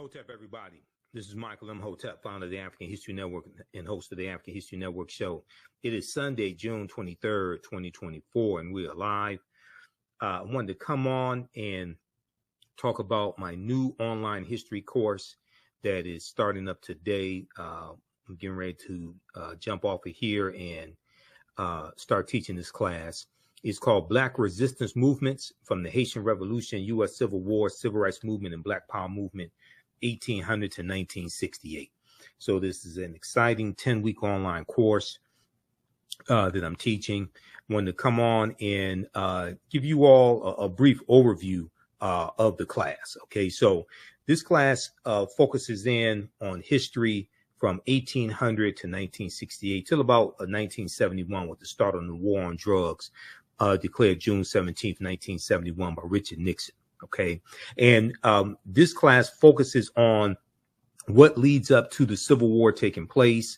Hotep, everybody. This is Michael Imhotep, founder of the African History Network and host of the African History Network show. It is Sunday, June 23rd, 2024, and we are live. I wanted to come on and talk about my new online history course that is starting up today. I'm getting ready to jump off of here and start teaching this class. It's called Black Resistance Movements from the Haitian Revolution, U.S. Civil War, Civil Rights Movement, and Black Power Movement, 1800 to 1968. So this is an exciting 10-week online course that I'm teaching. I wanted to come on and give you all a brief overview of the class. Okay, so this class focuses in on history from 1800 to 1968 till about 1971, with the start of the war on drugs, declared June 17th, 1971 by Richard Nixon. Okay. And this class focuses on what leads up to the Civil War taking place.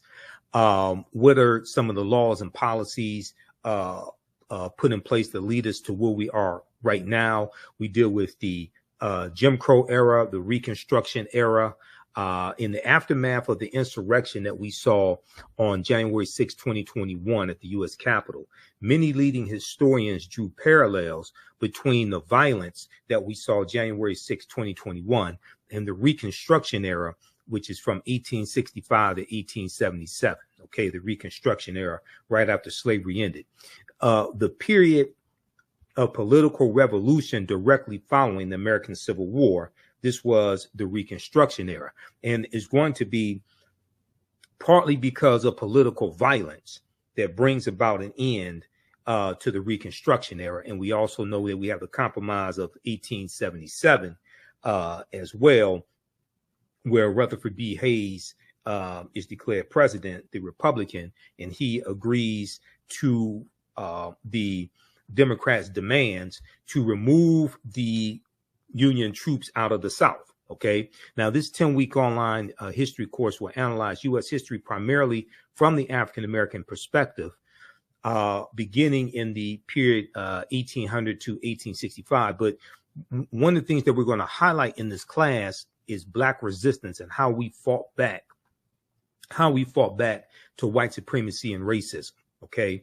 What are some of the laws and policies put in place that lead us to where we are right now? We deal with the Jim Crow era, the Reconstruction era, in the aftermath of the insurrection that we saw on January 6, 2021 at the U.S. Capitol. Many leading historians drew parallels between the violence that we saw January 6, 2021 and the Reconstruction era, which is from 1865 to 1877. Okay, the Reconstruction era, right after slavery ended. The period of political revolution directly following the American Civil War, this was the Reconstruction era, and is going to be partly because of political violence that brings about an end to the Reconstruction era. And we also know that we have the Compromise of 1877 as well, where Rutherford B. Hayes is declared president, the Republican, and he agrees to the Democrats' demands to remove the Union troops out of the South. Okay. Now, this 10-week online history course will analyze U.S. history primarily from the African-American perspective, beginning in the period 1800 to 1865. But one of the things that we're going to highlight in this class is Black resistance and how we fought back to white supremacy and racism. Okay.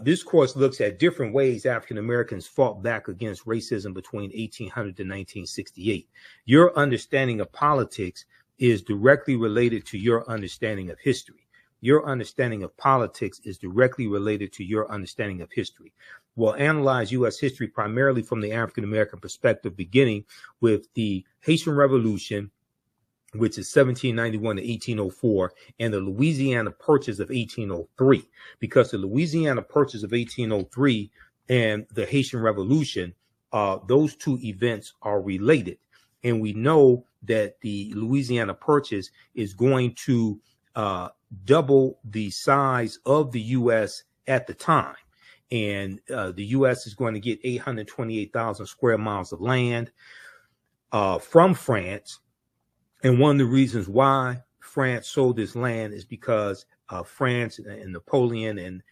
This course looks at different ways African Americans fought back against racism between 1800 to 1968. Your understanding of politics is directly related to your understanding of history. Your understanding of politics is directly related to your understanding of history. We'll analyze U.S. history primarily from the African American perspective, beginning with the Haitian Revolution, which is 1791 to 1804, and the Louisiana Purchase of 1803, because the Louisiana Purchase of 1803 and the Haitian Revolution, those two events are related. And we know that the Louisiana Purchase is going to double the size of the U.S. at the time. And the U.S. is going to get 828,000 square miles of land from France. And one of the reasons why France sold this land is because France and Napoleon and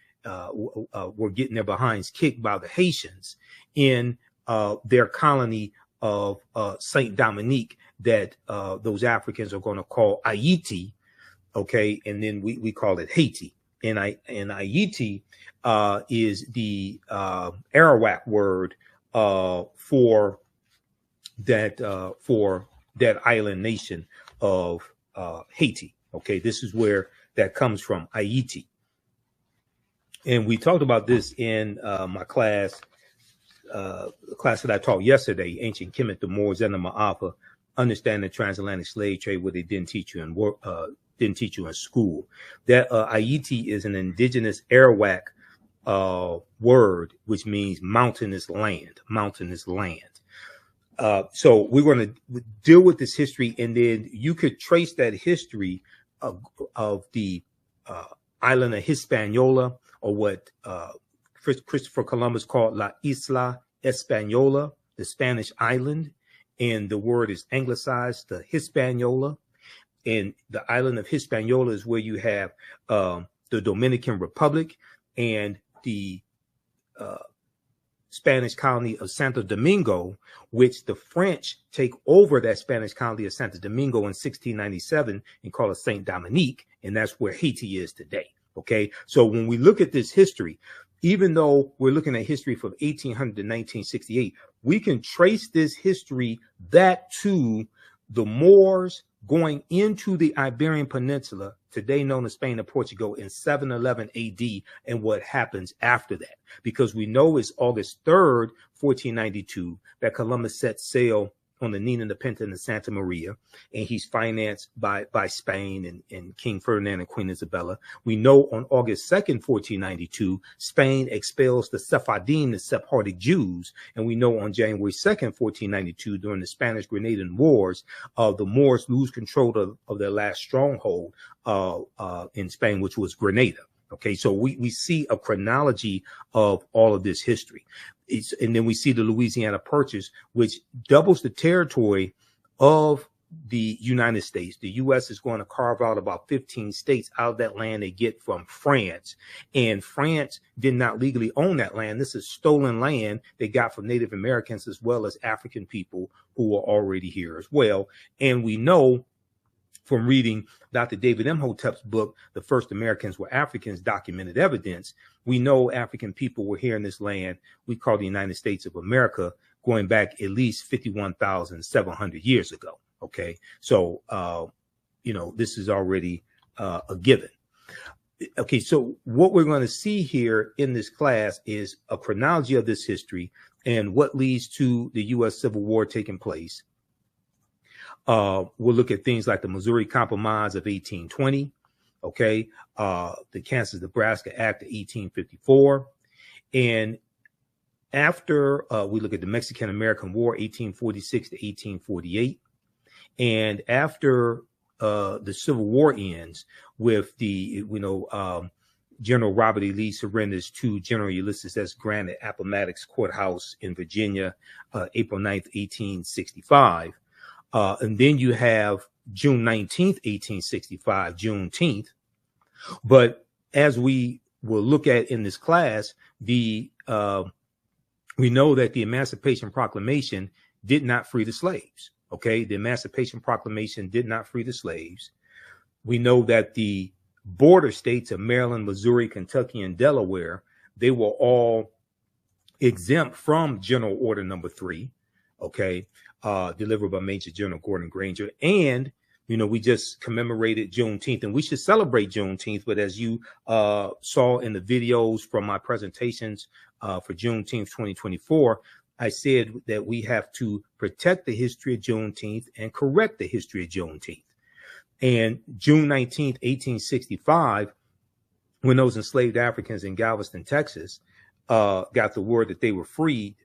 were getting their behinds kicked by the Haitians in their colony of Saint Dominique that those Africans are going to call Haiti. Okay, and then we call it Haiti. And Haiti is the Arawak word for that island nation of Haiti. Okay, this is where that comes from, Haiti. And we talked about this in my class, the class that I taught yesterday, Ancient Kemet, the Moors, and the Ma'afa, Understanding the Transatlantic Slave Trade, what they didn't teach you in school. That Haiti is an indigenous Arawak word, which means mountainous land, so we're going to deal with this history, and then you could trace that history of the island of Hispaniola, or what Christopher Columbus called La Isla Española, the Spanish island, and the word is anglicized to Hispaniola. And the island of Hispaniola is where you have the Dominican Republic and the Spanish colony of Santo Domingo, which the French take over that Spanish colony of Santo Domingo in 1697 and call it Saint Dominique, and that's where Haiti is today. Okay, so when we look at this history, even though we're looking at history from 1800 to 1968, we can trace this history back to the Moors going into the Iberian Peninsula, today known as Spain and Portugal, in 711 AD, and what happens after that. Because we know it's August 3rd, 1492, that Columbus sets sail on the Nina, the Pinta, and the Santa Maria, and he's financed by Spain and King Ferdinand and Queen Isabella. We know on August 2nd, 1492, Spain expels the Sephardim, the Sephardic Jews, and we know on January 2nd, 1492, during the Spanish-Grenadian Wars, the Moors lose control of their last stronghold in Spain, which was Grenada. Okay, so we see a chronology of all of this history. And then we see the Louisiana Purchase, which doubles the territory of the United States. The U.S. is going to carve out about 15 states out of that land they get from France. And France did not legally own that land. This is stolen land they got from Native Americans as well as African people who were already here as well. And we know from reading Dr. David Imhotep's book, The First Americans Were Africans, Documented Evidence, we know African people were here in this land we call the United States of America, going back at least 51,700 years ago. Okay, so, this is already a given. Okay, so what we're going to see here in this class is a chronology of this history and what leads to the U.S. Civil War taking place. We'll look at things like the Missouri Compromise of 1820, okay, the Kansas-Nebraska Act of 1854, and after we look at the Mexican-American War, 1846 to 1848, and after the Civil War ends with the, General Robert E. Lee surrenders to General Ulysses S. Grant at Appomattox Courthouse in Virginia, April 9th, 1865. And then you have June 19th, 1865, Juneteenth. But as we will look at in this class, we know that the Emancipation Proclamation did not free the slaves. Okay, the Emancipation Proclamation did not free the slaves. We know that the border states of Maryland, Missouri, Kentucky, and Delaware, they were all exempt from General Order Number 3. Okay, delivered by Major General Gordon Granger. And, we just commemorated Juneteenth, and we should celebrate Juneteenth. But as you saw in the videos from my presentations for Juneteenth 2024, I said that we have to protect the history of Juneteenth and correct the history of Juneteenth. And June 19th, 1865, when those enslaved Africans in Galveston, Texas, got the word that they were freed,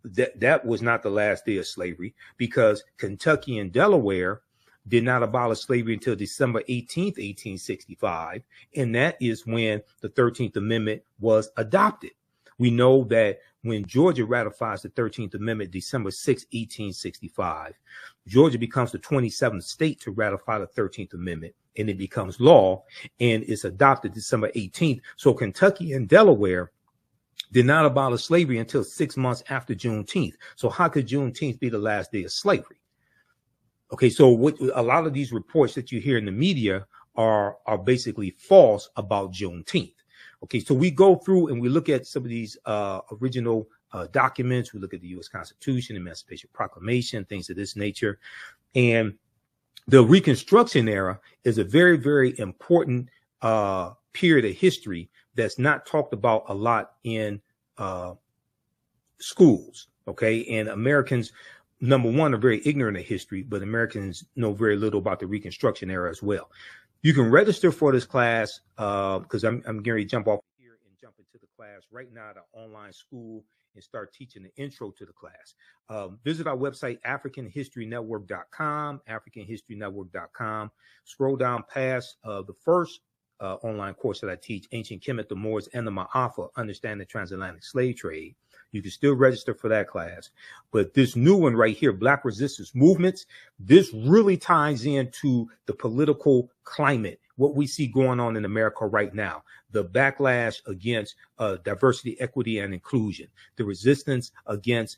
that was not the last day of slavery, because Kentucky and Delaware did not abolish slavery until December 18th, 1865. And that is when the 13th Amendment was adopted. We know that when Georgia ratifies the 13th Amendment, December 6, 1865, Georgia becomes the 27th state to ratify the 13th Amendment, and it becomes law, and it's adopted December 18th. So Kentucky and Delaware did not abolish slavery until 6 months after Juneteenth. So how could Juneteenth be the last day of slavery? Okay, so a lot of these reports that you hear in the media are basically false about Juneteenth. Okay, so we go through and we look at some of these original documents. We look at the U.S. Constitution, Emancipation Proclamation, things of this nature. And the Reconstruction era is a very, very important period of history that's not talked about a lot in schools. Okay, and Americans, number one, are very ignorant of history, but Americans know very little about the Reconstruction era as well. You can register for this class because I'm getting ready to jump off here and jump into the class right now at our online school and start teaching the intro to the class. Visit our website, AfricanHistoryNetwork.com, AfricanHistoryNetwork.com. Scroll down past the first online course that I teach, Ancient Kemet, the Moors, and the Ma'afa, Understand the Transatlantic Slave Trade. You can still register for that class. But this new one right here, Black Resistance Movements, this really ties into the political climate what we see going on in America right now, the backlash against diversity, equity, and inclusion, the resistance against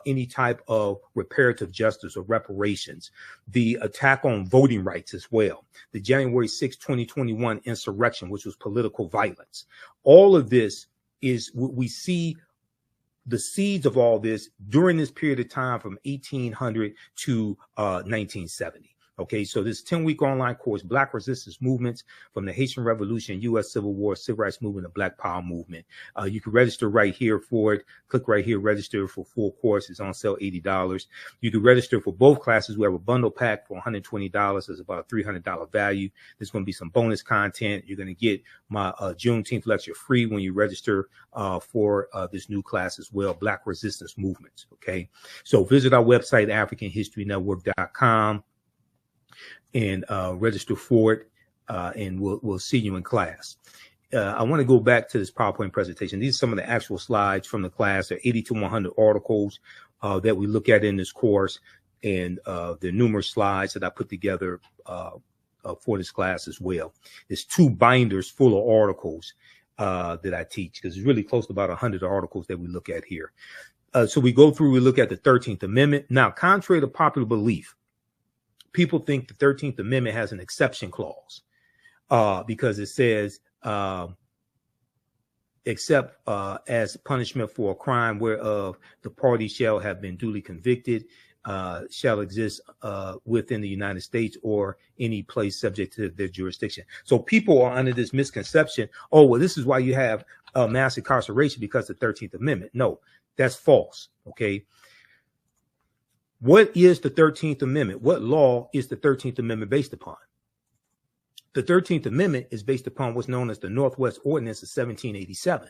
any type of reparative justice or reparations, the attack on voting rights as well, the January 6, 2021 insurrection, which was political violence. All of this is what we see. The seeds of all this during this period of time from 1800 to 1970. Okay, so this 10-week online course, Black Resistance Movements from the Haitian Revolution, U.S. Civil War, Civil Rights Movement, and Black Power Movement. You can register right here for it. Click right here, register for full course. It's on sale, $80. You can register for both classes. We have a bundle pack for $120. It's about a $300 value. There's going to be some bonus content. You're going to get my Juneteenth lecture free when you register for this new class as well, Black Resistance Movements. Okay, so visit our website, AfricanHistoryNetwork.com. and register for it, and we'll see you in class. I want to go back to this PowerPoint presentation. These are some of the actual slides from the class. There are 80 to 100 articles that we look at in this course, and there are numerous slides that I put together for this class as well. There's 2 binders full of articles that I teach, because it's really close to about 100 articles that we look at here. So we go through, we look at the 13th Amendment. Now, contrary to popular belief, people think the 13th Amendment has an exception clause because it says, except as punishment for a crime whereof the party shall have been duly convicted, shall exist within the United States or any place subject to their jurisdiction. So people are under this misconception, oh, well, this is why you have mass incarceration, because of the 13th Amendment. No, that's false, okay? What is the 13th Amendment? What law is the 13th Amendment based upon? The 13th Amendment is based upon what's known as the Northwest Ordinance of 1787.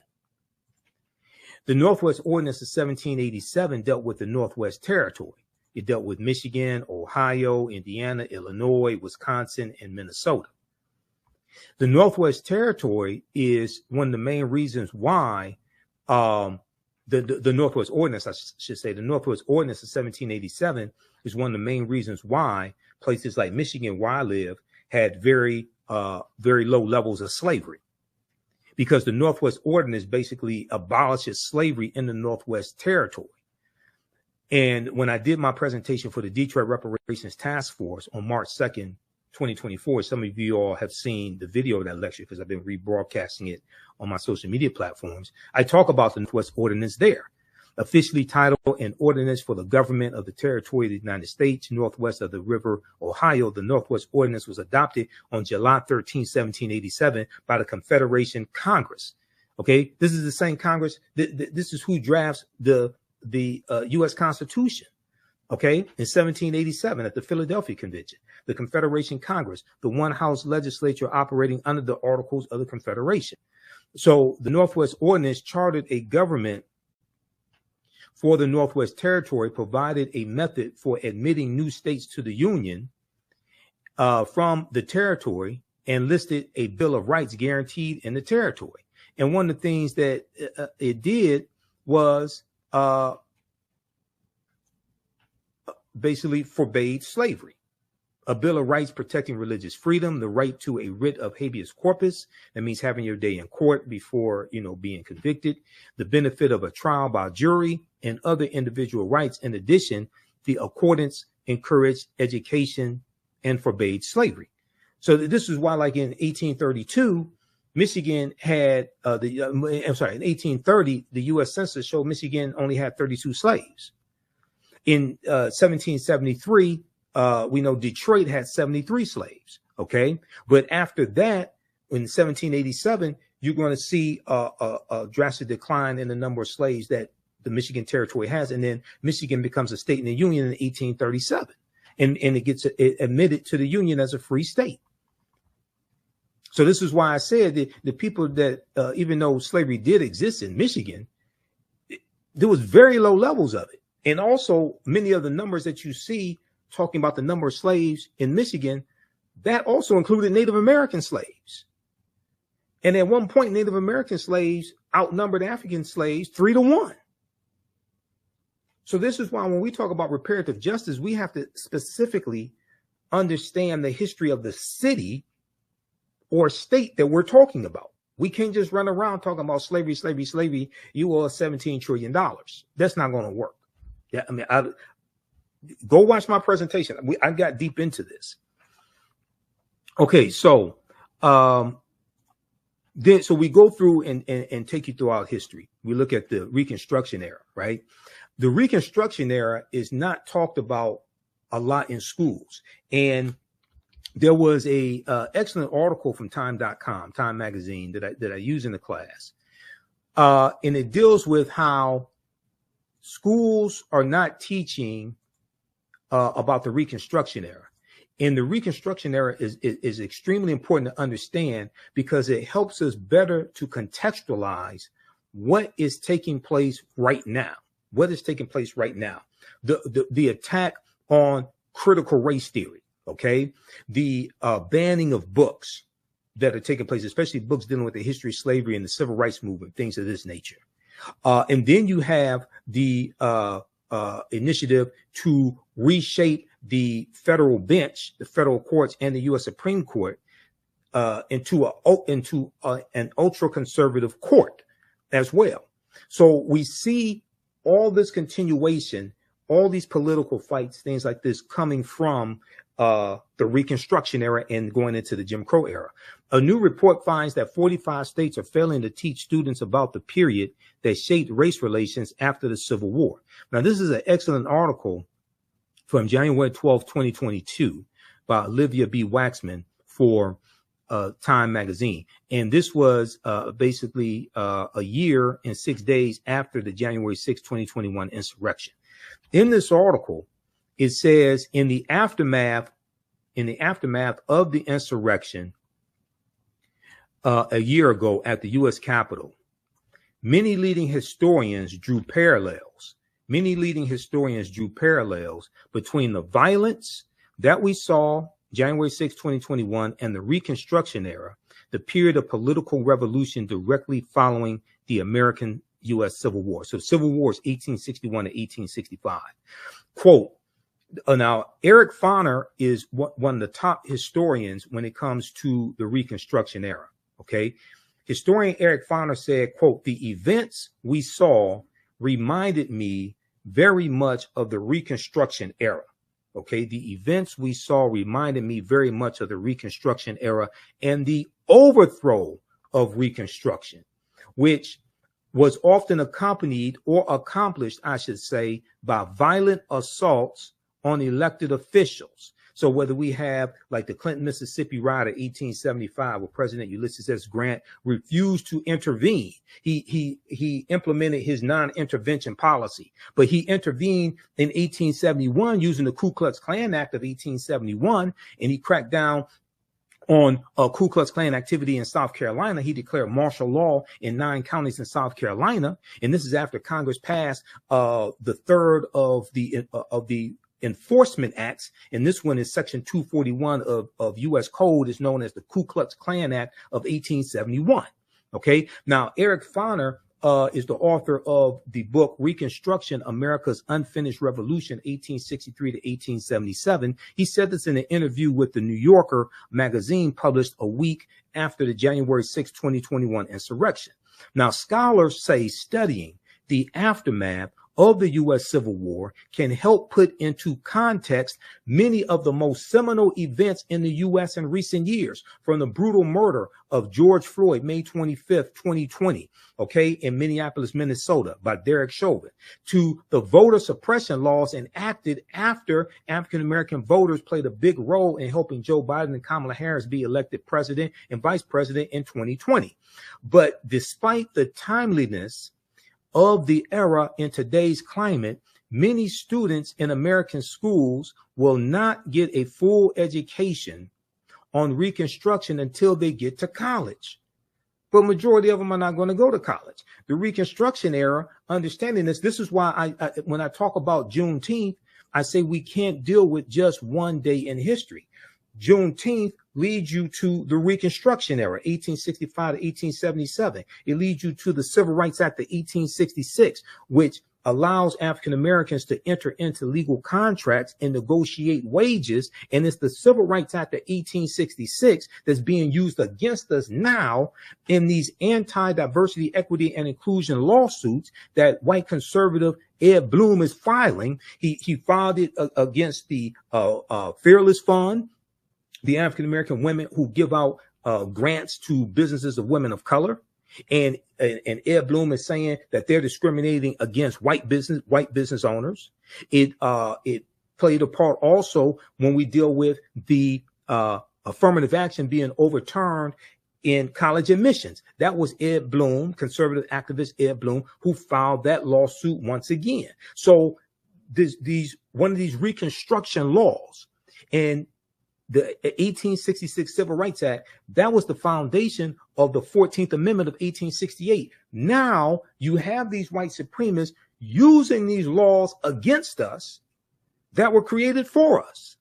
The Northwest Ordinance of 1787 dealt with the Northwest Territory. It dealt with Michigan, Ohio, Indiana, Illinois, Wisconsin, and Minnesota. The Northwest Territory is one of the main reasons why the Northwest Ordinance, I should say, the Northwest Ordinance of 1787 is one of the main reasons why places like Michigan, where I live, had very low levels of slavery, because the Northwest Ordinance basically abolishes slavery in the Northwest Territory. And when I did my presentation for the Detroit Reparations Task Force on March 2nd, 2024, some of you all have seen the video of that lecture because I've been rebroadcasting it on my social media platforms. I talk about the Northwest Ordinance there, officially titled An Ordinance for the Government of the Territory of the United States, Northwest of the River Ohio. The Northwest Ordinance was adopted on July 13, 1787 by the Confederation Congress. Okay, this is the same Congress. This is who drafts the U.S. Constitution. Okay, in 1787 at the Philadelphia Convention, the Confederation Congress, the one-house legislature operating under the Articles of the Confederation. So the Northwest Ordinance chartered a government for the Northwest Territory, provided a method for admitting new states to the Union from the territory, and listed a Bill of Rights guaranteed in the territory. And one of the things that it did was basically forbade slavery. A Bill of Rights protecting religious freedom, the right to a writ of habeas corpus, that means having your day in court before, being convicted, the benefit of a trial by jury, and other individual rights. In addition, the accordance encouraged education and forbade slavery. So this is why, like in 1832, Michigan had in 1830, the U.S. Census showed Michigan only had 32 slaves. In 1773, we know Detroit had 73 slaves. Okay, but after that, in 1787, you're going to see a drastic decline in the number of slaves that the Michigan Territory has, and then Michigan becomes a state in the Union in 1837, and it gets admitted to the Union as a free state. So this is why I said that the people that, even though slavery did exist in Michigan, there was very low levels of it. And also many of the numbers that you see talking about the number of slaves in Michigan, that also included Native American slaves. And at one point, Native American slaves outnumbered African slaves 3-1. So this is why when we talk about reparative justice, we have to specifically understand the history of the city or state that we're talking about. We can't just run around talking about slavery, slavery, slavery. You owe us $17 trillion. That's not going to work. Yeah, I mean, go watch my presentation. I got deep into this. Okay, so so we go through and take you throughout history. We look at the Reconstruction era, right? The Reconstruction era is not talked about a lot in schools. And there was a excellent article from time.com, Time magazine, that I use in the class. And it deals with how schools are not teaching about the Reconstruction era. And the Reconstruction era is extremely important to understand because it helps us better to contextualize what is taking place right now. What is taking place right now? The attack on critical race theory, okay? The banning of books that are taking place, especially books dealing with the history of slavery and the civil rights movement, things of this nature. And then you have the initiative to reshape the federal bench, the federal courts, and the U.S. Supreme Court into an ultra-conservative court as well. So we see all this continuation, all these political fights, things like this coming from the Reconstruction era and going into the Jim Crow era. A new report finds that 45 states are failing to teach students about the period that shaped race relations after the Civil War. Now, this is an excellent article from January 12, 2022 by Olivia B. Waxman for Time magazine. And this was basically a year and 6 days after the January 6, 2021 insurrection. In this article, it says in the aftermath of the insurrection a year ago at the U.S. Capitol, many leading historians drew parallels between the violence that we saw January 6, 2021 and the Reconstruction era, the period of political revolution directly following the American U.S. Civil War. So Civil War is 1861 to 1865. Quote, now, Eric Foner is one of the top historians when it comes to the Reconstruction era, okay? Historian Eric Foner said, quote, the events we saw reminded me very much of the Reconstruction era, okay? The events we saw reminded me very much of the Reconstruction era and the overthrow of Reconstruction, which was often accompanied or accomplished, I should say, by violent assaults on elected officials. So whether we have like the Clinton, Mississippi riot of 1875, where President Ulysses S. Grant refused to intervene. He implemented his non-intervention policy, but he intervened in 1871 using the Ku Klux Klan Act of 1871, and he cracked down on Ku Klux Klan activity in South Carolina. He declared martial law in 9 counties in South Carolina, and this is after Congress passed the third of the enforcement acts, and this one is section 241 of U.S. Code, is known as the Ku Klux Klan Act of 1871. Okay, now Eric Foner is the author of the book Reconstruction, America's Unfinished Revolution, 1863 to 1877. He said this in an interview with the New Yorker magazine published a week after the January 6, 2021 insurrection. Now, scholars say studying the aftermath of the U.S. Civil War can help put into context many of the most seminal events in the U.S. in recent years, from the brutal murder of George Floyd, May 25th, 2020, okay, in Minneapolis, Minnesota, by Derek Chauvin, to the voter suppression laws enacted after African-American voters played a big role in helping Joe Biden and Kamala Harris be elected president and vice president in 2020. But despite the timeliness of the era in today's climate, many students in American schools will not get a full education on Reconstruction until they get to college. But majority of them are not going to go to college. The Reconstruction era, understanding this is why I when I talk about Juneteenth, I say we can't deal with just one day in history. Juneteenth leads you to the Reconstruction era, 1865 to 1877. It leads you to the Civil Rights Act of 1866, which allows African Americans to enter into legal contracts and negotiate wages. And it's the Civil Rights Act of 1866 that's being used against us now in these anti-diversity, equity, and inclusion lawsuits that white conservative Ed Bloom is filing. He filed it against the Fearless Fund, the African American women who give out grants to businesses of women of color. And Ed Bloom is saying that they're discriminating against white business owners. It played a part also when we deal with the affirmative action being overturned in college admissions. That was Ed Bloom, conservative activist Ed Bloom, who filed that lawsuit once again. So one of these Reconstruction laws and the 1866 Civil Rights Act, that was the foundation of the 14th Amendment of 1868. Now you have these white supremacists using these laws against us that were created for us.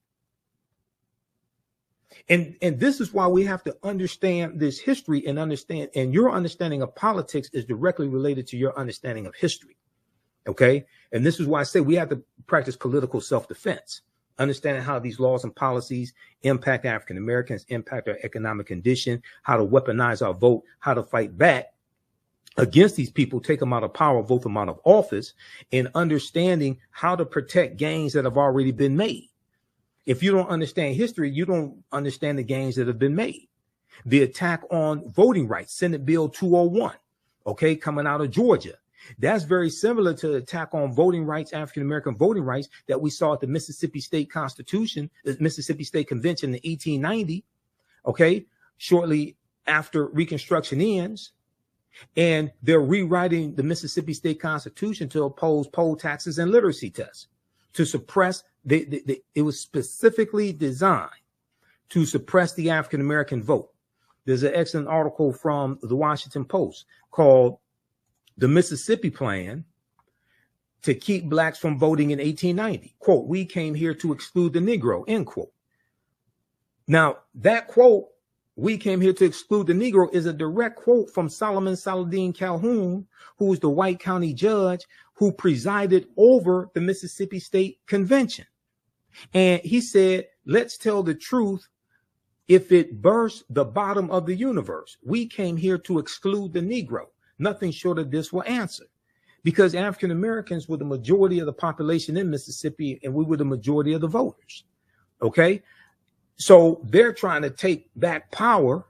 And this is why we have to understand this history and understand, and your understanding of politics is directly related to your understanding of history. Okay. And this is why I say we have to practice political self-defense. Understanding how these laws and policies impact African Americans, impact our economic condition, how to weaponize our vote, how to fight back against these people, take them out of power, vote them out of office, and understanding how to protect gains that have already been made. If you don't understand history, you don't understand the gains that have been made. The attack on voting rights, Senate Bill 201, okay, coming out of Georgia. That's very similar to the attack on voting rights, African-American voting rights that we saw at the Mississippi State Constitution, the Mississippi State Convention in 1890, okay, shortly after Reconstruction ends. And they're rewriting the Mississippi State Constitution to oppose poll taxes and literacy tests, to suppress, it was specifically designed to suppress the African-American vote. There's an excellent article from the Washington Post called "The Mississippi Plan to Keep Blacks from Voting in 1890. Quote, "We came here to exclude the Negro," end quote. Now, that quote, "We came here to exclude the Negro," is a direct quote from Solomon Saladin Calhoun, who was the white county judge who presided over the Mississippi State Convention. And he said, "Let's tell the truth. If it bursts the bottom of the universe, we came here to exclude the Negro. Nothing short of this will answer." Because African Americans were the majority of the population in Mississippi, and we were the majority of the voters. Okay. So they're trying to take back power.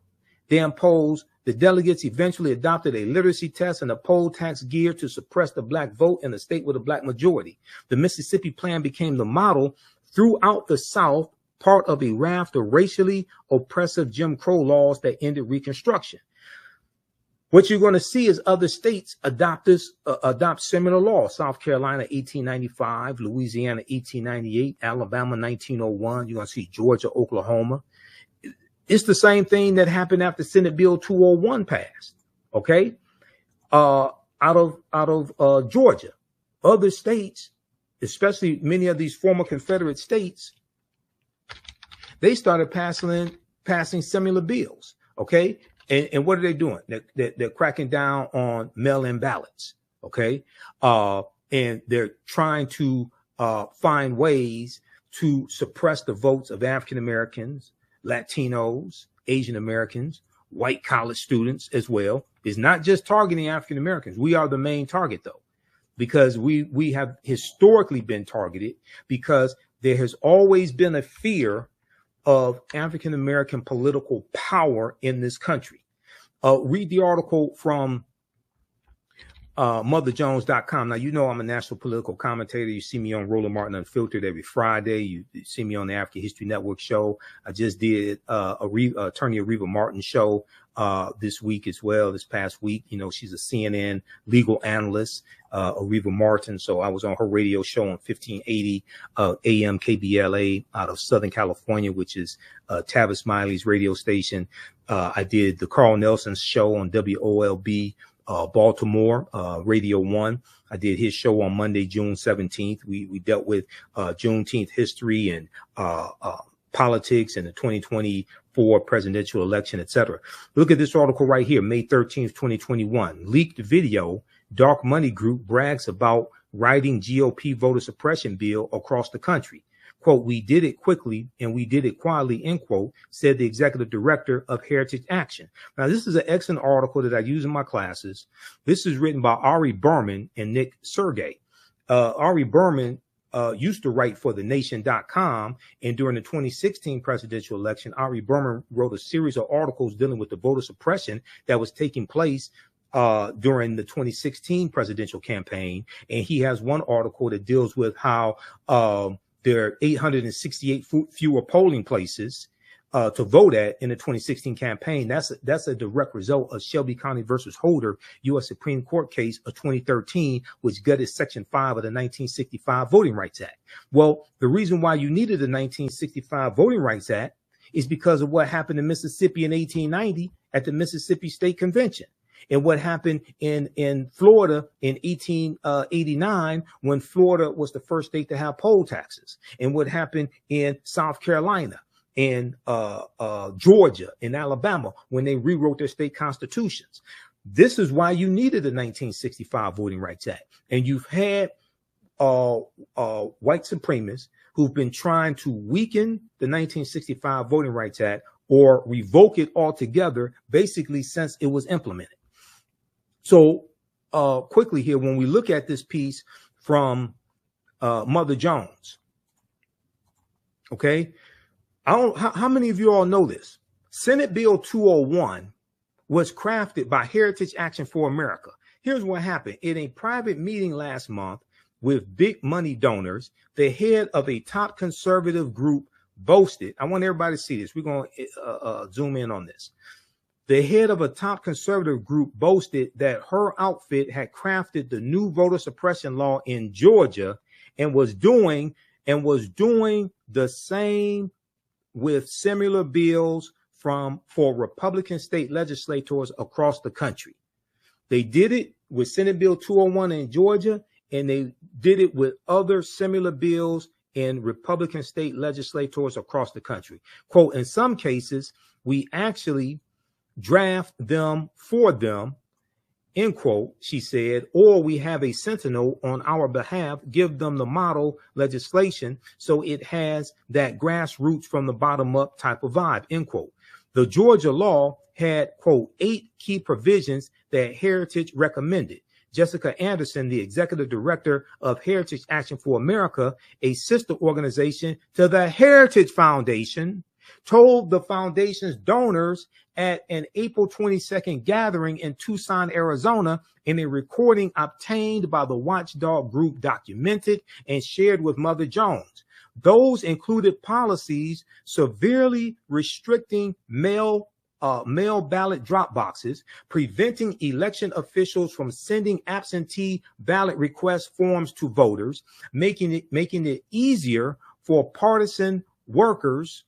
They imposed, the delegates eventually adopted a literacy test and a poll tax geared to suppress the black vote in a state with a black majority. The Mississippi Plan became the model throughout the South, part of a raft of racially oppressive Jim Crow laws that ended Reconstruction. What you're going to see is other states adopt similar laws. South Carolina, 1895, Louisiana, 1898, Alabama, 1901. You're going to see Georgia, Oklahoma. It's the same thing that happened after Senate Bill 201 passed. Okay. Out of Georgia, other states, especially many of these former Confederate states, they started passing similar bills. Okay. And what are they doing? They're cracking down on mail-in ballots, okay? And they're trying to find ways to suppress the votes of African Americans, Latinos, Asian Americans, white college students as well. It's not just targeting African Americans. We are the main target, though, because we have historically been targeted because there has always been a fear of African American political power in this country. Read the article from motherjones.com. Now, you know I'm a national political commentator. You see me on Roland Martin Unfiltered every Friday. You see me on the African History Network show. I just did Attorney Areva Martin show this week as well, this past week. You know, she's a CNN legal analyst, Areva Martin. So I was on her radio show on 1580 AM KBLA out of Southern California, which is Tavis Smiley's radio station. I did the Carl Nelson show on WOLB Baltimore, Radio 1. I did his show on Monday, June 17th. We dealt with Juneteenth history and politics and the 2024 presidential election, etc. Look at this article right here, May 13th, 2021. Leaked video, Dark Money Group brags about writing GOP voter suppression bill across the country. Quote, we did it quickly and we did it quietly, end quote, said the executive director of Heritage Action. Now, this is an excellent article that I use in my classes. This is written by Ari Berman and Nick Sergey. Ari Berman used to write for thenation.com, and during the 2016 presidential election, Ari Berman wrote a series of articles dealing with the voter suppression that was taking place during the 2016 presidential campaign. And he has one article that deals with how there are 868 fewer polling places to vote at in the 2016 campaign. That's a direct result of Shelby County versus Holder, U.S. Supreme Court case of 2013, which gutted Section 5 of the 1965 Voting Rights Act. Well, the reason why you needed the 1965 Voting Rights Act is because of what happened in Mississippi in 1890 at the Mississippi State Convention, and what happened in Florida in 1889 when Florida was the first state to have poll taxes, and what happened in South Carolina and Georgia and Alabama when they rewrote their state constitutions. This is why you needed the 1965 Voting Rights Act. And you've had white supremacists who've been trying to weaken the 1965 Voting Rights Act or revoke it altogether, basically since it was implemented. So quickly here, when we look at this piece from Mother Jones, okay, how many of you all know this? Senate Bill 201 was crafted by Heritage Action for America. Here's what happened. In a private meeting last month with big money donors, the head of a top conservative group boasted, I want everybody to see this. We're going to zoom in on this. The head of a top conservative group boasted that her outfit had crafted the new voter suppression law in Georgia and was doing the same with similar bills for Republican state legislators across the country. They did it with Senate Bill 201 in Georgia, and they did it with other similar bills in Republican state legislators across the country. Quote, in some cases, we actually draft them for them, end quote, she said, or we have a sentinel on our behalf, give them the model legislation so it has that grassroots from the bottom up type of vibe, end quote. The Georgia law had, quote, 8 key provisions that Heritage recommended. Jessica Anderson, the executive director of Heritage Action for America, a sister organization to the Heritage Foundation, told the foundation's donors at an April 22nd gathering in Tucson, Arizona, in a recording obtained by the watchdog group Documented and shared with Mother Jones. Those included policies severely restricting mail ballot drop boxes, preventing election officials from sending absentee ballot request forms to voters, making it easier for partisan workers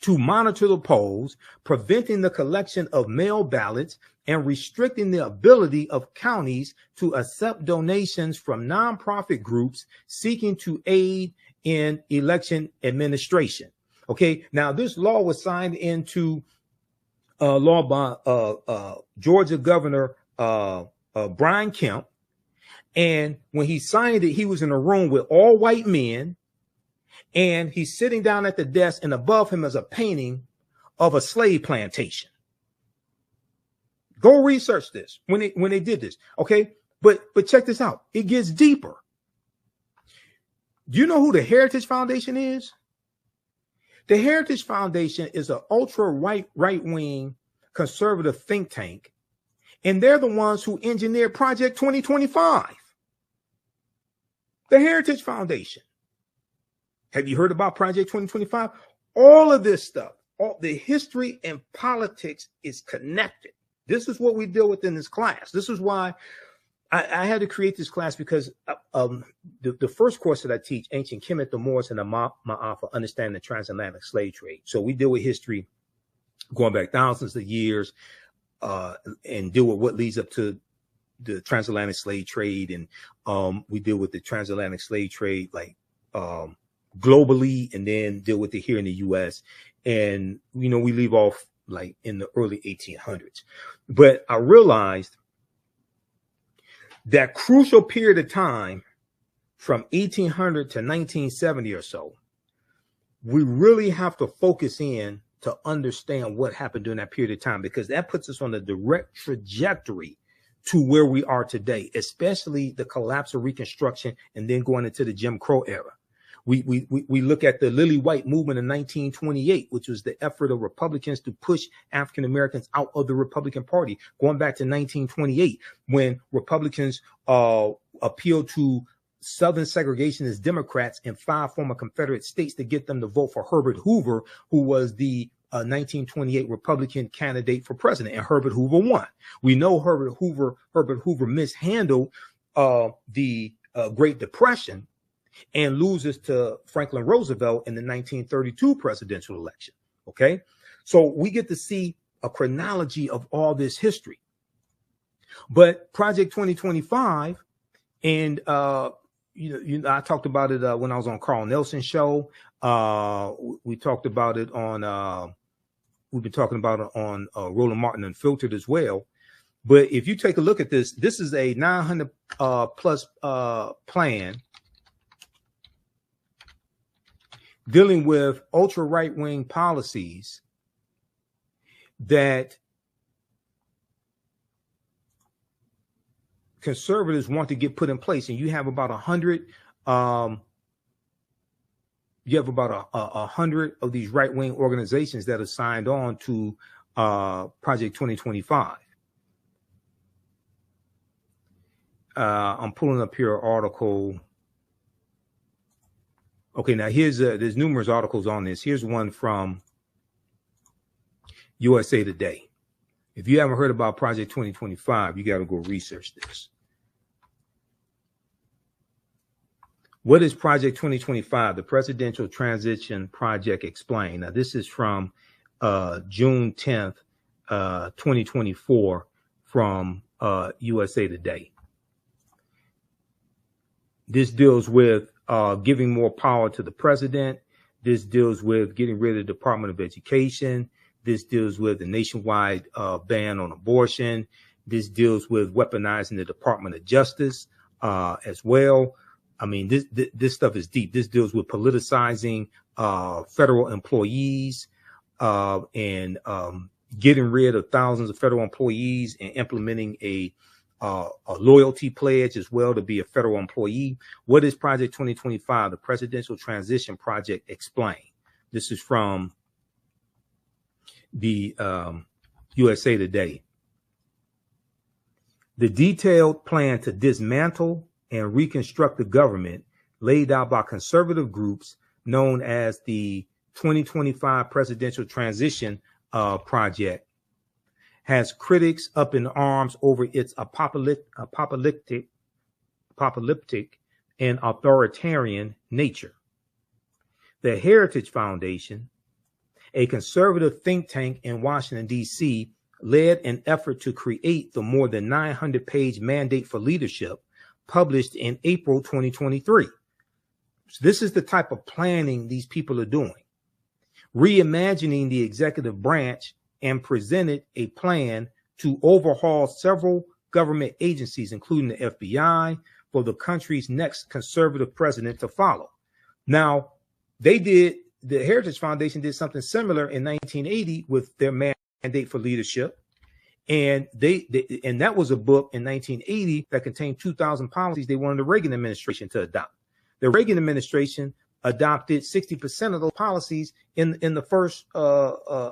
to monitor the polls, preventing the collection of mail ballots, and restricting the ability of counties to accept donations from nonprofit groups seeking to aid in election administration. Okay, now this law was signed into law by Georgia Governor Brian Kemp, and when he signed it, he was in a room with all white men. And he's sitting down at the desk, and above him is a painting of a slave plantation. Go research this when they did this. Okay. But check this out. It gets deeper. Do you know who the Heritage Foundation is? The Heritage Foundation is an ultra right-wing conservative think tank. And they're the ones who engineered Project 2025. The Heritage Foundation. Have you heard about Project 2025? All of this stuff, all the history and politics is connected. This is what we deal with in this class. This is why I had to create this class, because the first course that I teach, Ancient Kemet, the Moors, and the Ma'afa, Understanding the Transatlantic Slave Trade. So we deal with history going back thousands of years and deal with what leads up to the transatlantic slave trade. And we deal with the transatlantic slave trade, like, globally, and then deal with it here in the US. And, you know, we leave off like in the early 1800s. But I realized that crucial period of time from 1800 to 1970 or so, we really have to focus in to understand what happened during that period of time, because that puts us on a direct trajectory to where we are today, especially the collapse of Reconstruction and then going into the Jim Crow era. We look at the Lily White movement in 1928, which was the effort of Republicans to push African Americans out of the Republican Party, going back to 1928, when Republicans appealed to Southern segregationist Democrats in 5 former Confederate states to get them to vote for Herbert Hoover, who was the 1928 Republican candidate for president, and Herbert Hoover won. We know Herbert Hoover mishandled the Great Depression and loses to Franklin Roosevelt in the 1932 presidential election. Okay, so we get to see a chronology of all this history. But Project 2025, and I talked about it when I was on Carl Nelson's show. We talked about it on. We've been talking about it on Roland Martin Unfiltered as well. But if you take a look at this, this is a 900 plus plan dealing with ultra right-wing policies that conservatives want to get put in place. And you have about 100 100 of these right-wing organizations that are signed on to Project 2025. I'm pulling up here an article. Okay, now there's numerous articles on this. Here's one from USA Today. If you haven't heard about Project 2025, you got to go research this. What is Project 2025? The Presidential Transition Project Explained. Now, this is from June 10th, 2024 from USA Today. This deals with giving more power to the president. This deals with getting rid of the Department of Education. This deals with the nationwide ban on abortion. This deals with weaponizing the Department of Justice as well. I mean, this stuff is deep. This deals with politicizing federal employees and getting rid of thousands of federal employees and implementing a loyalty pledge as well to be a federal employee. What is Project 2025? The Presidential Transition Project Explained. This is from the USA Today. The detailed plan to dismantle and reconstruct the government laid out by conservative groups known as the 2025 Presidential Transition Project has critics up in arms over its apocalyptic and authoritarian nature. The Heritage Foundation, a conservative think tank in Washington, D.C., led an effort to create the more than 900-page Mandate for Leadership published in April 2023. So this is the type of planning these people are doing. Reimagining the executive branch and presented a plan to overhaul several government agencies, including the FBI, for the country's next conservative president to follow. Now, the Heritage Foundation did something similar in 1980 with their Mandate for Leadership. And and that was a book in 1980 that contained 2,000 policies they wanted the Reagan administration to adopt. The Reagan administration adopted 60% of those policies in the first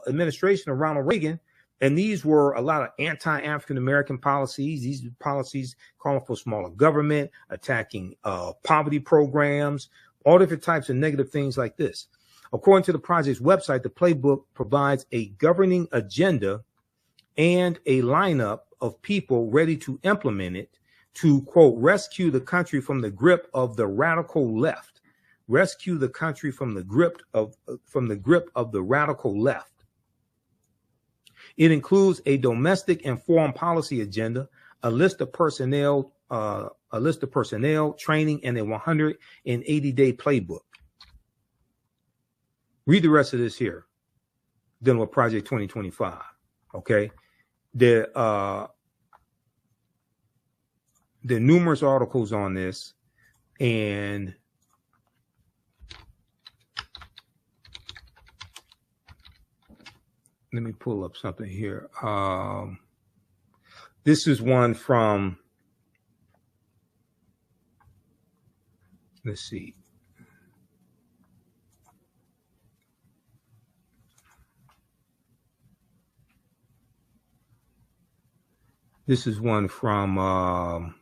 administration of Ronald Reagan. And these were a lot of anti-African American policies. These policies calling for smaller government, attacking poverty programs, all different types of negative things like this. According to the project's website, the playbook provides a governing agenda and a lineup of people ready to implement it to, quote, rescue the country from the grip of the radical left. Rescue the country from the grip of the radical left. It includes a domestic and foreign policy agenda, a list of personnel, training, and a 180-day playbook. Read the rest of this here, dealing with Project 2025. Okay. Now there are numerous articles on this, and let me pull up something here. This is one from, let's see. This is one from oh,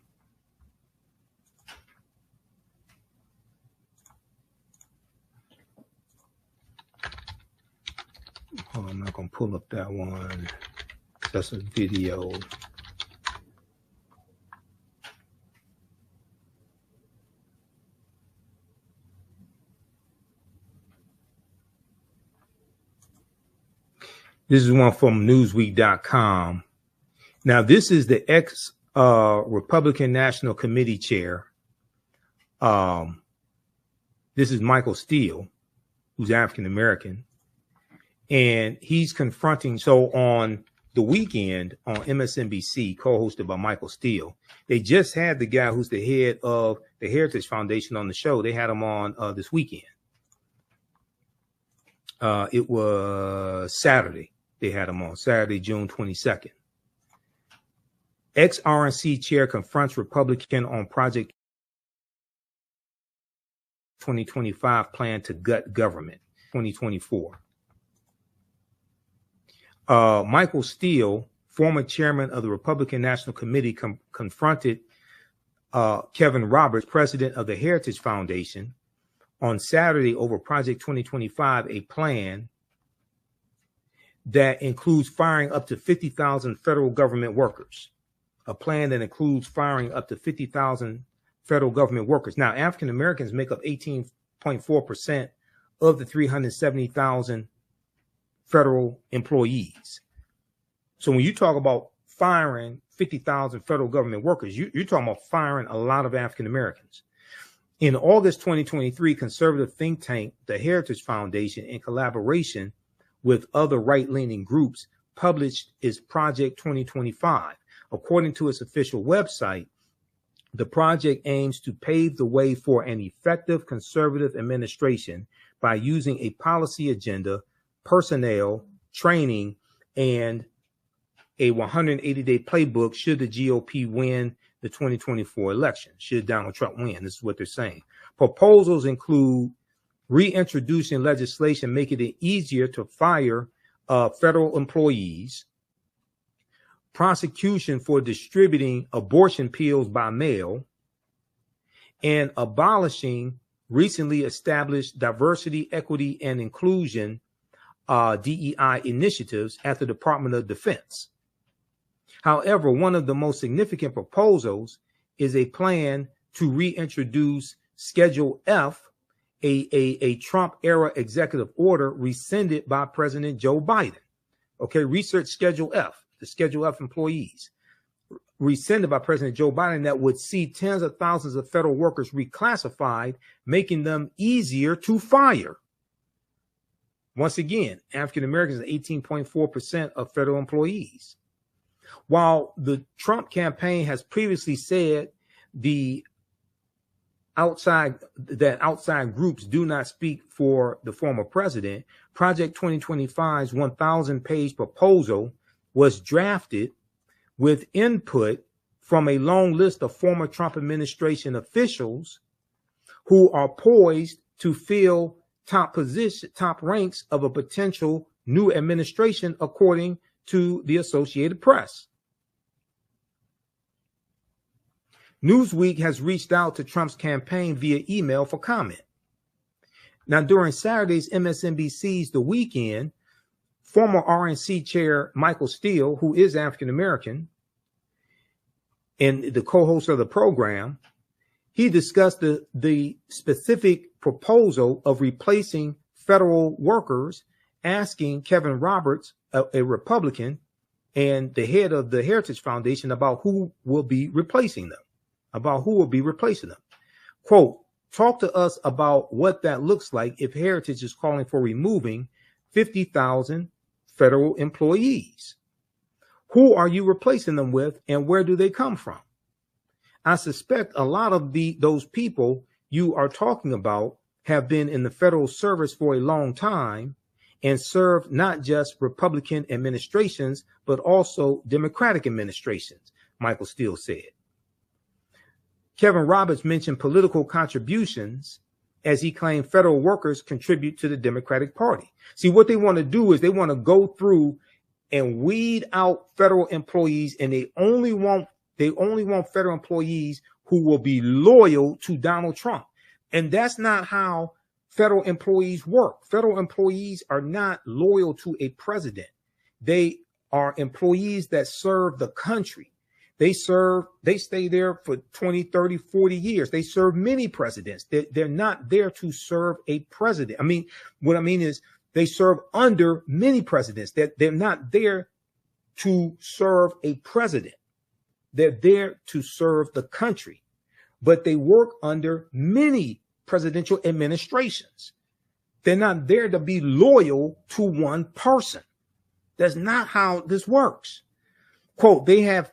I'm not going to pull up that one. That's a video. This is one from Newsweek.com. Now, this is the ex-Republican National Committee chair. This is Michael Steele, who's African-American. And he's confronting, so on the weekend on MSNBC, co-hosted by Michael Steele, they just had the guy who's the head of the Heritage Foundation on the show. They had him on this weekend. It was Saturday. They had him on Saturday, June 22nd. Ex-RNC chair confronts Republican on Project 2025 plan to gut government, 2024. Michael Steele, former chairman of the Republican National Committee, confronted Kevin Roberts, president of the Heritage Foundation, on Saturday over Project 2025, a plan that includes firing up to 50,000 federal government workers. A plan that includes firing up to 50,000 federal government workers. Now, African Americans make up 18.4% of the 370,000 federal employees. So when you talk about firing 50,000 federal government workers, you're talking about firing a lot of African Americans. In August 2023, conservative think tank, the Heritage Foundation, in collaboration with other right-leaning groups, published its Project 2025. According to its official website, the project aims to pave the way for an effective conservative administration by using a policy agenda, personnel, training, and a 180-day playbook should the GOP win the 2024 election, should Donald Trump win. This is what they're saying. Proposals include reintroducing legislation making it easier to fire federal employees, prosecution for distributing abortion pills by mail, and abolishing recently established diversity, equity, and inclusion DEI initiatives at the Department of Defense. However, one of the most significant proposals is a plan to reintroduce Schedule F, a Trump-era executive order rescinded by President Joe Biden. Okay, research Schedule F, the Schedule F employees, rescinded by President Joe Biden, that would see tens of thousands of federal workers reclassified, making them easier to fire. Once again, African Americans are 18.4% of federal employees. While the Trump campaign has previously said outside groups do not speak for the former president, Project 2025's 1,000-page proposal was drafted with input from a long list of former Trump administration officials who are poised to fill top ranks of a potential new administration, according to the Associated Press. Newsweek has reached out to Trump's campaign via email for comment. Now, during Saturday's MSNBC's The Weekend, former RNC chair Michael Steele, who is African American and the co-host of the program, he discussed the specific proposal of replacing federal workers, asking Kevin Roberts, a Republican and the head of the Heritage Foundation, about who will be replacing them. Quote, talk to us about what that looks like if Heritage is calling for removing 50,000 federal employees. Who are you replacing them with, and where do they come from? I suspect a lot of those people you are talking about have been in the federal service for a long time and served not just Republican administrations, but also Democratic administrations, Michael Steele said. Kevin Roberts mentioned political contributions as he claimed federal workers contribute to the Democratic Party. See, what they want to do is they want to go through and weed out federal employees, and they only want federal employees who will be loyal to Donald Trump. And that's not how federal employees work. Federal employees are not loyal to a president. They are employees that serve the country. They stay there for 20, 30, 40 years. They serve many presidents. They're not there to serve a president. What I mean is they serve under many presidents. They're not there to serve a president. They're there to serve the country, but they work under many presidential administrations. They're not there to be loyal to one person. That's not how this works. Quote, they have,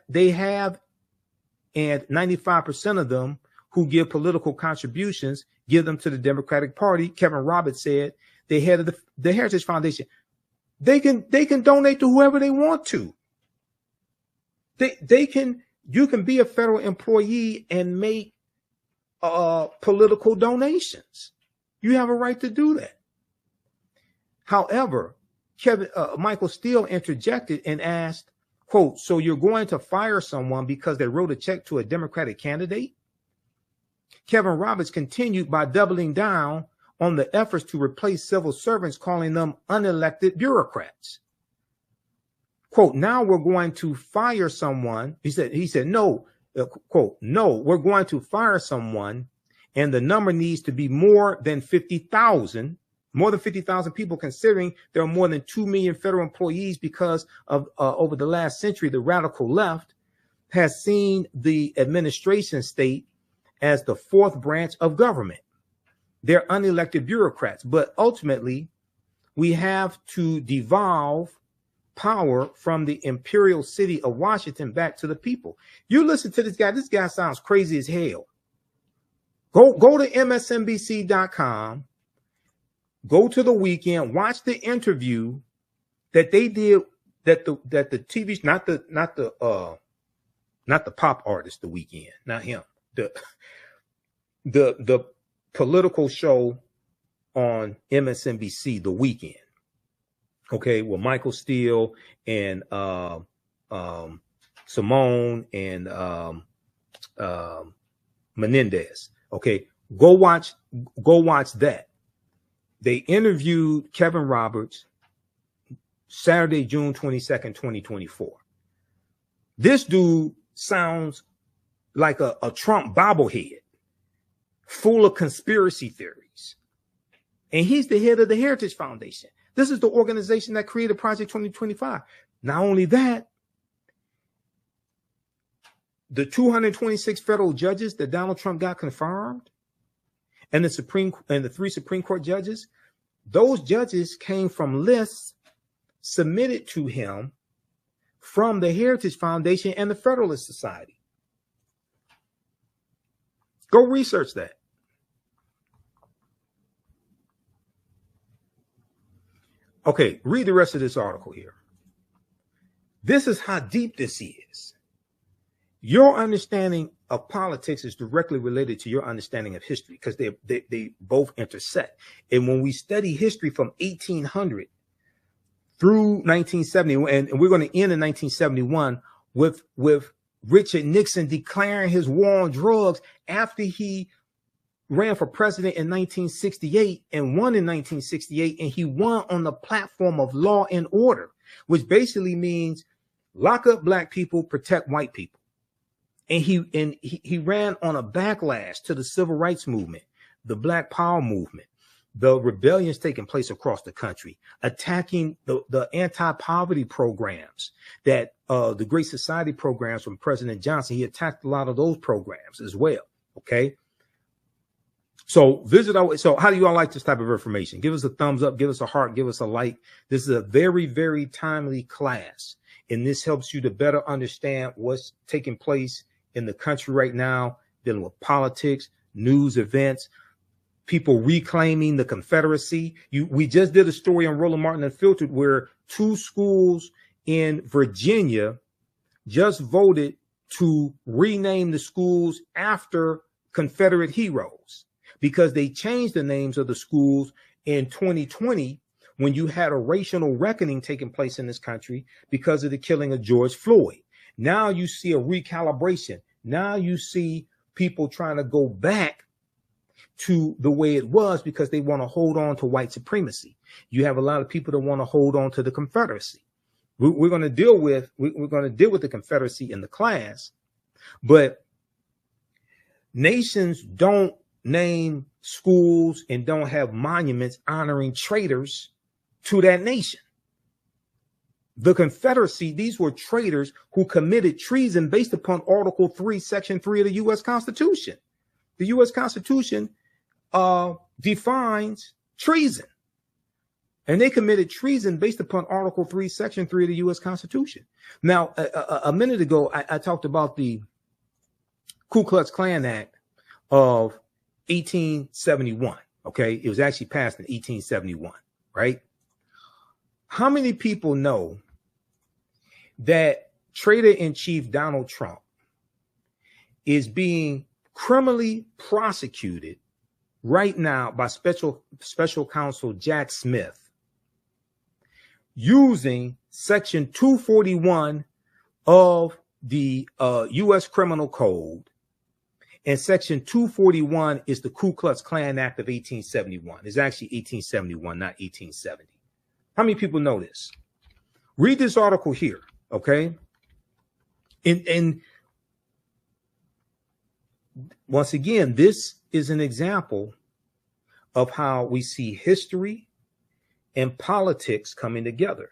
and 95% of them who give political contributions give them to the Democratic Party. Kevin Roberts said, the head of the Heritage Foundation, they can donate to whoever they want to. You can be a federal employee and make political donations. You have a right to do that. However, Michael Steele interjected and asked, quote, so you're going to fire someone because they wrote a check to a Democratic candidate? Kevin Roberts continued by doubling down on the efforts to replace civil servants, calling them unelected bureaucrats. Quote, now we're going to fire someone. He said, no, quote, no, we're going to fire someone, and the number needs to be more than 50,000 people, considering there are more than 2 million federal employees because of over the last century, the radical left has seen the administration state as the fourth branch of government. They're unelected bureaucrats, but ultimately we have to devolve power from the imperial city of Washington back to the people. You listen to this guy. This guy sounds crazy as hell. Go to MSNBC.com. Go to The Weekend. Watch the interview that they did. That the TV, not the pop artist, The Weekend, not him. The political show on MSNBC, The Weekend. Okay, with Michael Steele and Simone and Menendez. Okay, go watch that. They interviewed Kevin Roberts Saturday, June 22nd, 2024. This dude sounds like a Trump bobblehead, full of conspiracy theories. And he's the head of the Heritage Foundation. This is the organization that created Project 2025. Not only that, the 226 federal judges that Donald Trump got confirmed, and the 3 Supreme Court judges, those judges came from lists submitted to him from the Heritage Foundation and the Federalist Society. Go research that. Okay, read the rest of this article here. This is how deep this is. Your understanding of politics is directly related to your understanding of history because they both intersect. And when we study history from 1800 through 1970, and we're going to end in 1971 with Richard Nixon declaring his war on drugs after he ran for president in 1968 and won in 1968, and he won on the platform of law and order, which basically means lock up black people, protect white people. And he ran on a backlash to the civil rights movement, the Black Power movement, the rebellions taking place across the country, attacking the anti-poverty programs that the Great Society programs from President Johnson. He attacked a lot of those programs as well. Okay. So so how do you all like this type of information? Give us a thumbs up, give us a heart, give us a like. This is a very, very timely class, and this helps you to better understand what's taking place in the country right now, dealing with politics, news events, people reclaiming the Confederacy. We just did a story on Roland Martin Unfiltered where 2 schools in Virginia just voted to rename the schools after Confederate heroes because they changed the names of the schools in 2020 when you had a racial reckoning taking place in this country because of the killing of George Floyd. Now you see a recalibration. Now you see people trying to go back to the way it was because they want to hold on to white supremacy. You have a lot of people that want to hold on to the Confederacy. We're going to deal with the Confederacy in the class, but nations don't name schools and don't have monuments honoring traitors to that nation. The Confederacy, these were traitors who committed treason based upon Article 3, Section 3 of the U.S. Constitution. The U.S. Constitution defines treason. And they committed treason based upon Article 3, Section 3 of the U.S. Constitution. Now, a minute ago, I talked about the Ku Klux Klan Act of 1871. Okay, it was actually passed in 1871, right? How many people know that Traitor-in-Chief Donald Trump is being criminally prosecuted right now by special counsel Jack Smith using Section 241 of the U.S. Criminal Code? And Section 241 is the Ku Klux Klan Act of 1871. It's actually 1871, not 1870. How many people know this? Read this article here, okay? And once again, this is an example of how we see history and politics coming together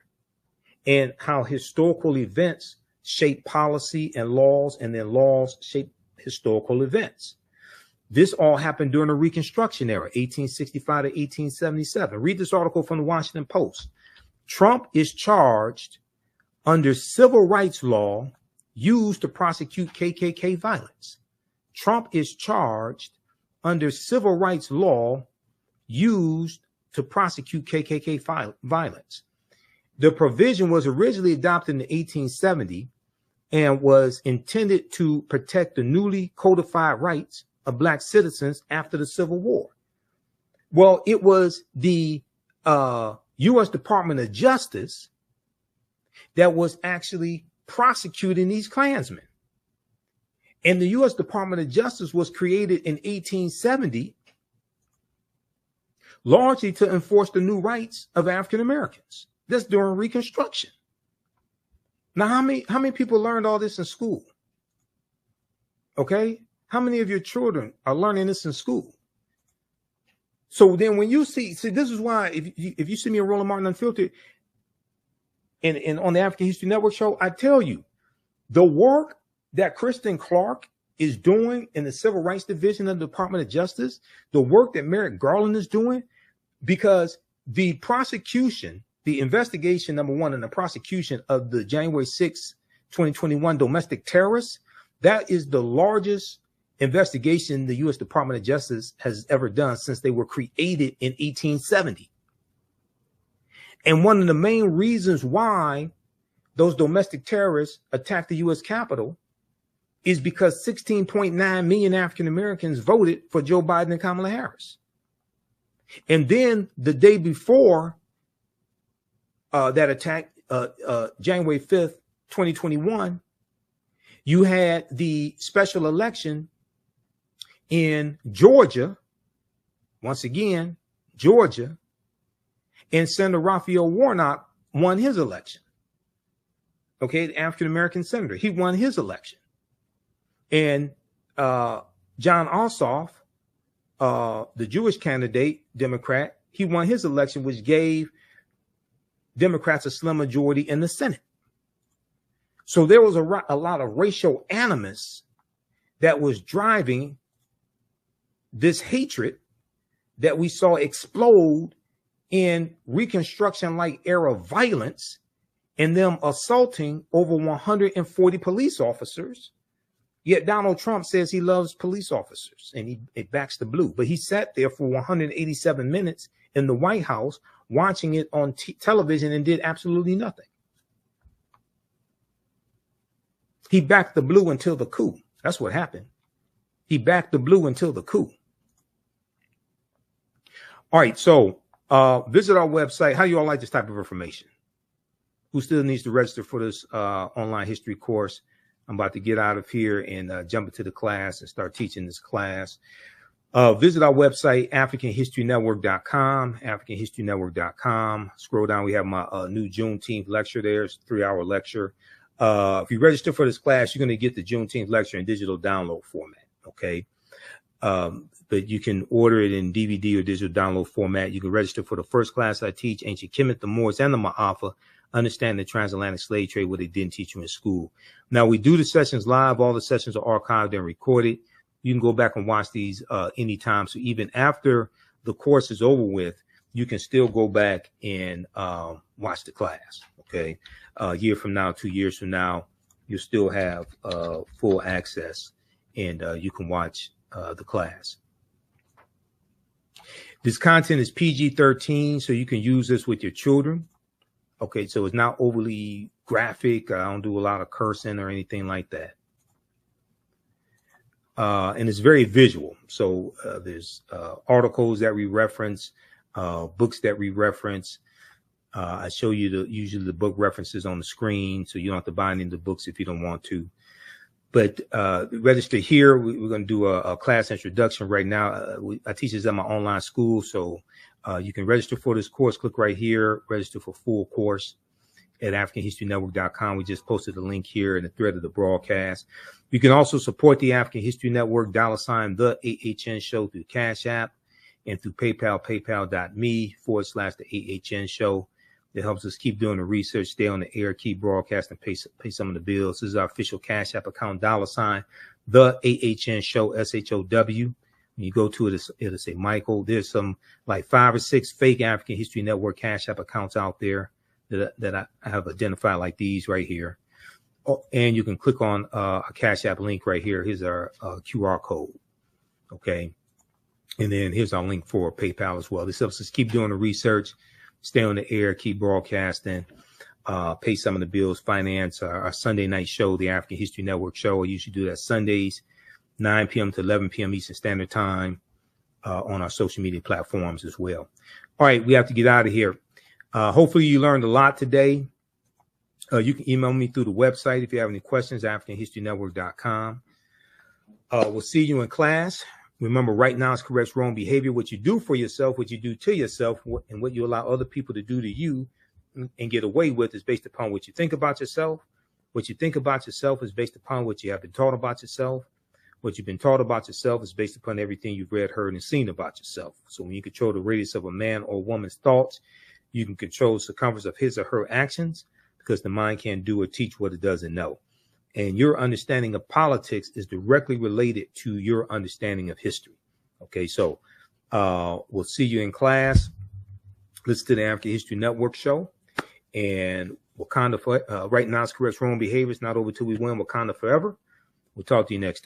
and how historical events shape policy and laws, and then laws shape historical events. This all happened during the Reconstruction era, 1865 to 1877. Read this article from the Washington Post. Trump is charged under civil rights law used to prosecute KKK violence. Trump is charged under civil rights law used to prosecute KKK violence. The provision was originally adopted in 1870 and was intended to protect the newly codified rights of Black citizens after the Civil War. Well, it was the U.S. Department of Justice that was actually prosecuting these Klansmen. And the U.S. Department of Justice was created in 1870 largely to enforce the new rights of African Americans. That's during Reconstruction. Now, how many people learned all this in school? Okay? How many of your children are learning this in school? So then when you see this is why if you see me on Roland Martin Unfiltered and on the African History Network show, I tell you, the work that Kristen Clark is doing in the Civil Rights Division of the Department of Justice, the work that Merrick Garland is doing, because the prosecution, the investigation, number one, and the prosecution of the January 6, 2021 domestic terrorists, that is the largest investigation the U.S. Department of Justice has ever done since they were created in 1870. And one of the main reasons why those domestic terrorists attacked the U.S. Capitol is because 16.9 million African Americans voted for Joe Biden and Kamala Harris. And then the day before that attack, January 5th, 2021, you had the special election in Georgia, once again, Georgia, and Senator Raphael Warnock won his election. Okay, the African-American senator, he won his election. And John Ossoff, the Jewish candidate, Democrat, he won his election, which gave Democrats a slim majority in the Senate. So there was a lot of racial animus that was driving this hatred that we saw explode in Reconstruction-like era violence and them assaulting over 140 police officers, Yet Donald Trump says he loves police officers and he backs the blue. But he sat there for 187 minutes in the White House watching it on television and did absolutely nothing. He backed the blue until the coup. That's what happened. He backed the blue until the coup. All right, so visit our website. How do you all like this type of information? Who still needs to register for this online history course? I'm about to get out of here and jump into the class and start teaching this class. Visit our website, AfricanHistoryNetwork.com, AfricanHistoryNetwork.com. Scroll down. We have my new Juneteenth lecture there. It's a 3-hour lecture. If you register for this class, you're going to get the Juneteenth lecture in digital download format. Okay. But you can order it in DVD or digital download format. You can register for the first class I teach, Ancient Kemet, the Moors, and the Ma'afa, Understand the Transatlantic Slave Trade, what they didn't teach you in school. Now, we do the sessions live. All the sessions are archived and recorded. You can go back and watch these anytime. So even after the course is over with, you can still go back and watch the class. Okay. A year from now, 2 years from now, you'll still have full access and you can watch the class. This content is PG-13, so you can use this with your children. Okay, so it's not overly graphic. I don't do a lot of cursing or anything like that. And it's very visual. So there's articles that we reference, books that we reference. I show you usually the book references on the screen, so you don't have to buy any of the books if you don't want to. But register here. We're going to do a class introduction right now. I teach this at my online school, so you can register for this course. Click right here, register for full course at AfricanHistoryNetwork.com. We just posted the link here in the thread of the broadcast. You can also support the African History Network, $ the AHN show through Cash App and through PayPal, paypal.me/the AHN show. It helps us keep doing the research, stay on the air, keep broadcasting, pay some of the bills. This is our official Cash App account, $ the AHN show, SHOW. When you go to it, it'll say Michael. There's some like 5 or 6 fake African History Network Cash App accounts out there that I have identified, like these right here. Oh, and you can click on a Cash App link right here. Here's our QR code. Okay. And then here's our link for PayPal as well. This helps us keep doing the research, stay on the air, keep broadcasting, pay some of the bills, finance our Sunday night show, the African History Network show. I usually do that Sundays, 9 p.m. to 11 p.m. Eastern Standard Time on our social media platforms as well. All right, we have to get out of here. Hopefully you learned a lot today. You can email me through the website if you have any questions, AfricanHistoryNetwork.com. We'll see you in class. Remember, right now is corrects wrong behavior. What you do for yourself, what you do to yourself, and what you allow other people to do to you and get away with is based upon what you think about yourself. What you think about yourself is based upon what you have been taught about yourself. What you've been taught about yourself is based upon everything you've read, heard, and seen about yourself. So when you control the radius of a man or woman's thoughts, you can control the circumference of his or her actions, because the mind can't do or teach what it doesn't know. And your understanding of politics is directly related to your understanding of history. Okay, so we'll see you in class. Listen to the African History Network show. And Wakanda, right now is correct wrong behavior. It's not over till we win. Wakanda forever. We'll talk to you next time.